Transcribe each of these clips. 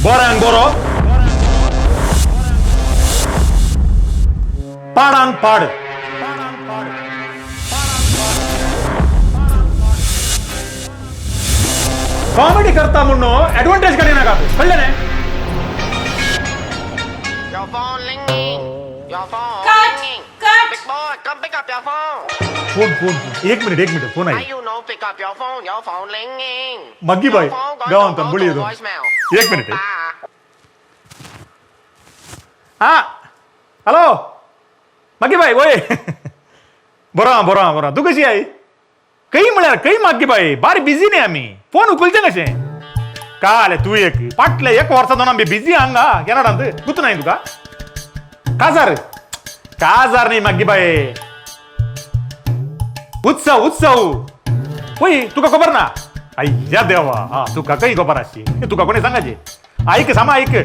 बऱ्यांक बरो पाडांक पाड कॉमेडी करता म्हणून ऍडव्हान्टेज कडे नका कळलं नाही Your phone ringing. Your phone Cut. ringing. Cut. Big boy, come pick up your phone. Phone एक मिनिट फोन Why आहे you no pick up your phone? Your phone ringing. Maggi बाई Your phone going गावांत to go बुळी to येतो voicemail. एक minute Ah. हा hello Maggi बाई वय बरोबर तू कशी आहे काही म्हळ्यार काही मागी बाई बारी बिझी नाही आम्ही फोन उकलचे कशे काले तू एक पाटले एक वर्षा दोन आम्ही बिझी हांगा केनाडांत गुत नाही तुका काजार नाही मागी बाई उत्सव होय तुका खबर ना अय्या देवा हा तुका काही खबर आसची तुका कोणी सांगायचे ऐक सामा ऐक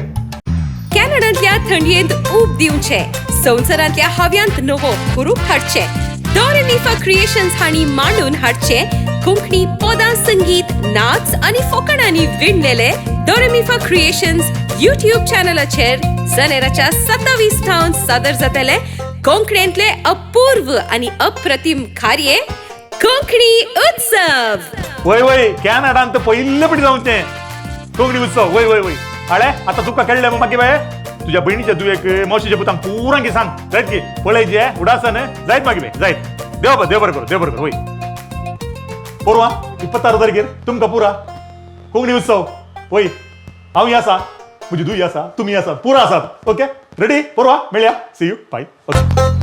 कॅनडांतल्या थंडयेंत ऊब दिवचे संवसारांतल्या हव्यांत नवो हुरूप हाडचे डॉरेमिफा क्रिएशन्स हांणी मांडून हाडचे कोंकणी पदां संगीत नाच आनी फोकाणांनी विणलेले डॉरेमिफा क्रिएशन्स युट्यूब चॅनलाचेर जानेराच्या 27 सादर जातले कोंकणींतले अपूर्व आनी अप्रतिम कार्ये कोंकणी उत्सव वय कॅनडांत पयले पटी जावचे कोंकणी उत्सव वय आळे आता तुका कळले मग मागी बाय तुझ्या बहिणीच्या दुयेक मावशीच्या पुतांक पुरांकी सांग जायत की पळयचे उडासन जायत मागी बाय जायत देव बरें कर वय पोरवा 26 तारखेर तुमकां पुरा कोंकणी उत्सव वय हांव आसा म्हजी दुई आसा तुमी आसात पुरा आसात ओके रेडी पोरवा मेळया सी यू बाय ओके